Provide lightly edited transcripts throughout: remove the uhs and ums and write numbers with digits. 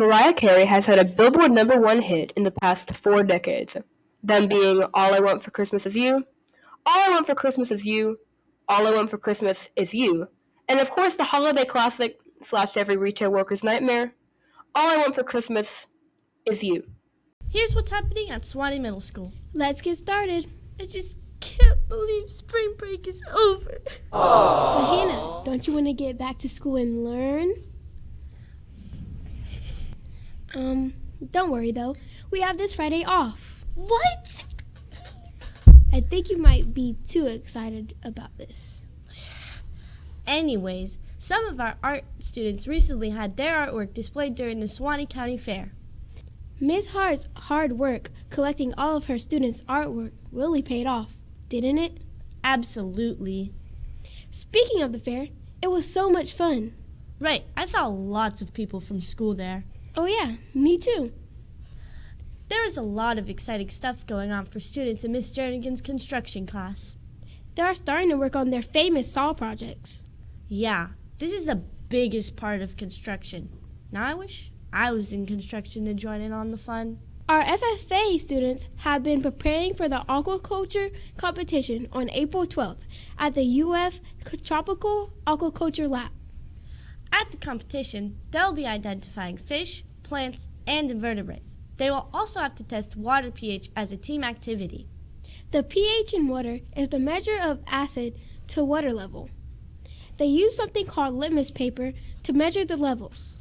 Mariah Carey has had a Billboard #1 hit in the past 4 decades, them being All I Want for Christmas Is You, All I Want for Christmas Is You, All I Want for Christmas Is You, and of course the holiday classic / every retail worker's nightmare, All I Want for Christmas Is You. Here's what's happening at Swanee Middle School. Let's get started. I just can't believe spring break is over. But Hannah, don't you want to get back to school and learn? Don't worry though. We have this Friday off. What? I think you might be too excited about this. Anyways, some of our art students recently had their artwork displayed during the Swanee County Fair. Ms. Hart's hard work collecting all of her students' artwork really paid off, didn't it? Absolutely. Speaking of the fair, it was so much fun. Right, I saw lots of people from school there. Oh yeah, me too. There is a lot of exciting stuff going on for students in Miss Jernigan's construction class. They are starting to work on their famous saw projects. Yeah, this is the biggest part of construction. Now I wish I was in construction to join in on the fun. Our FFA students have been preparing for the aquaculture competition on April 12th at the UF Tropical Aquaculture Lab. At the competition, they'll be identifying fish, plants, and invertebrates. They will also have to test water pH as a team activity. The pH in water is the measure of acid to water level. They use something called litmus paper to measure the levels.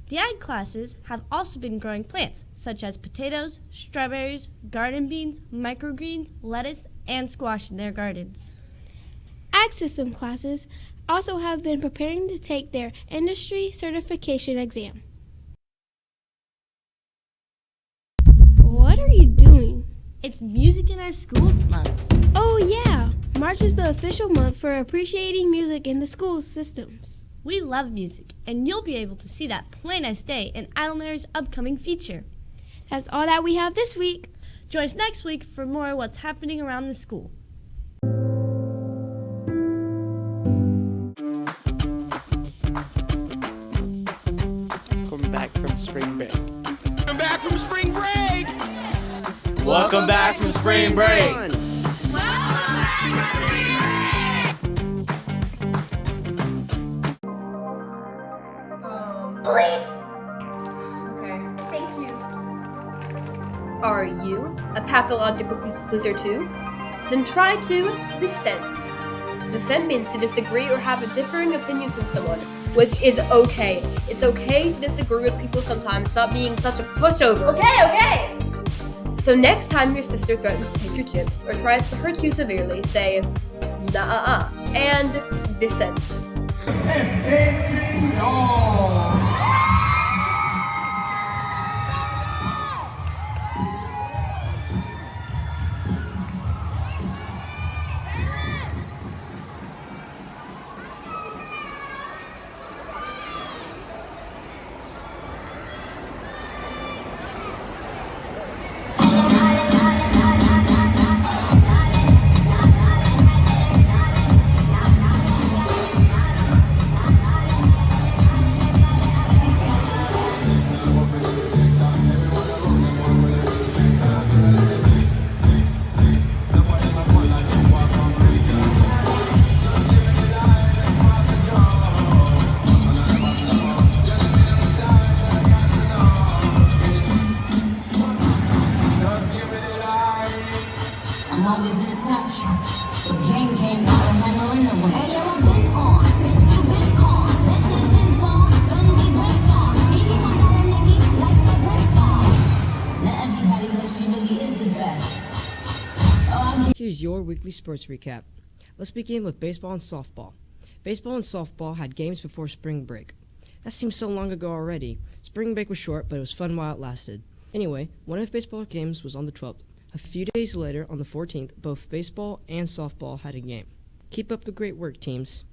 The ag classes have also been growing plants, such as potatoes, strawberries, garden beans, microgreens, lettuce, and squash in their gardens. Ag system classes also have been preparing to take their industry certification exam. What are you doing? It's Music in Our Schools month. Oh yeah, March is the official month for appreciating music in the school systems. We love music, and you'll be able to see that plain as day in Adelmary's upcoming feature. That's all that we have this week. Join us next week for more of what's happening around the school. Welcome back from spring break. Welcome back from spring break! Welcome back from spring break! Please! Okay. Thank you. Are you a pathological people pleaser too? Then try to dissent. Dissent means to disagree or have a differing opinion from someone, which is okay. It's okay to disagree with people sometimes. Stop being such a pushover. Okay. So next time your sister threatens to take your chips or tries to hurt you severely, say, nah, and dissent. I'm always in a touch. The gang came out and had no in the way. Hey, yo, I've been on. You been con. Let's get things on. Fendi pants on. Even my daughter Nikki likes the pants on. Now everybody thinks she really is the best. Here's your weekly sports recap. Let's begin with baseball and softball. Baseball and softball had games before spring break. That seems so long ago already. Spring break was short, but it was fun while it lasted. Anyway, one of baseball games was on the 12th. A few days later, on the 14th, both baseball and softball had a game. Keep up the great work, teams.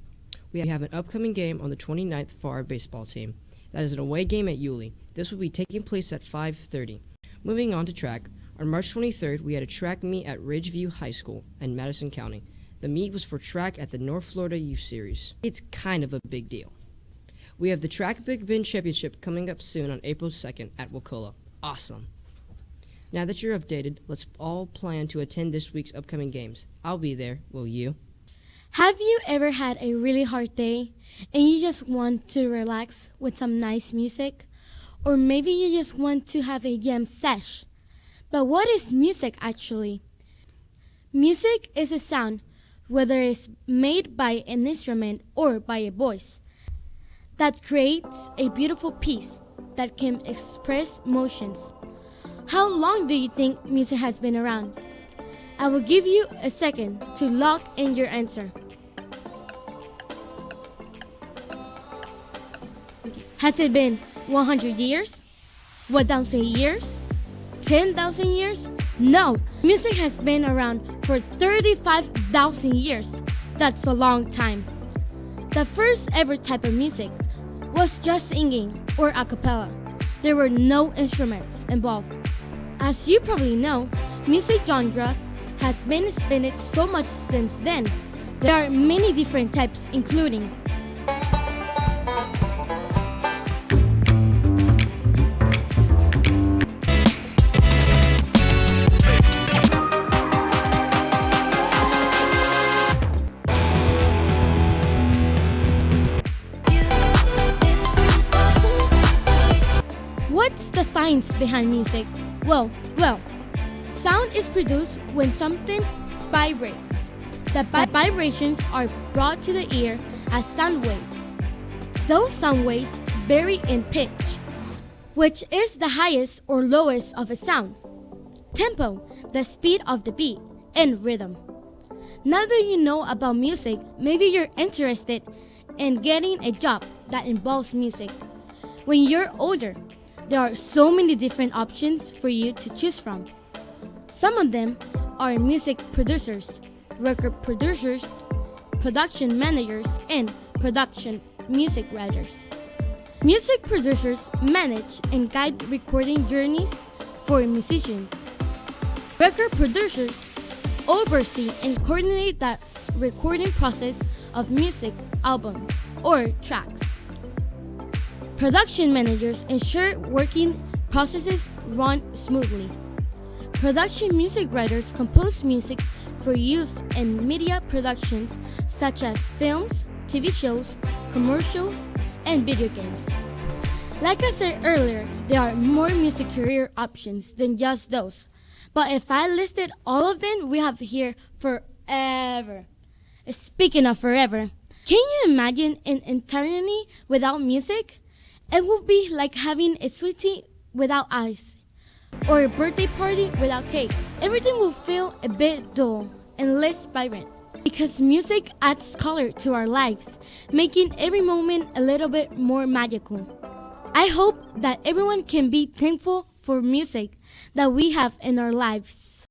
We have an upcoming game on the 29th for our baseball team. That is an away game at Yulee. This will be taking place at 5:30. Moving on to track, on March 23rd, we had a track meet at Ridgeview High School in Madison County. The meet was for track at the North Florida Youth Series. It's kind of a big deal. We have the Track Big Bin Championship coming up soon on April 2nd at Wakulla. Awesome. Now that you're updated, let's all plan to attend this week's upcoming games. I'll be there. Will you? Have you ever had a really hard day and you just want to relax with some nice music? Or maybe you just want to have a jam sesh. But what is music actually? Music is a sound, whether it's made by an instrument or by a voice, that creates a beautiful piece that can express emotions. How long do you think music has been around? I will give you a second to lock in your answer. Has it been 100 years? 1,000 years? 10,000 years? No, music has been around for 35,000 years. That's a long time. The first ever type of music was just singing or a cappella. There were no instruments involved. As you probably know, music genres has been expanded so much since then. There are many different types, including What's the science behind music? Well, sound is produced when something vibrates. The vibrations are brought to the ear as sound waves. Those sound waves vary in pitch, which is the highest or lowest of a sound. Tempo, the speed of the beat, and rhythm. Now that you know about music, maybe you're interested in getting a job that involves music. When you're older, there are so many different options for you to choose from. Some of them are music producers, record producers, production managers, and production music writers. Music producers manage and guide recording journeys for musicians. Record producers oversee and coordinate the recording process of music albums or tracks. Production managers ensure working processes run smoothly. Production music writers compose music for use in media productions such as films, TV shows, commercials, and video games. Like I said earlier, there are more music career options than just those. But if I listed all of them, we have here forever. Speaking of forever, can you imagine an eternity without music? It would be like having a sweet tea without ice, or a birthday party without cake. Everything will feel a bit dull and less vibrant, because music adds color to our lives, making every moment a little bit more magical. I hope that everyone can be thankful for music that we have in our lives.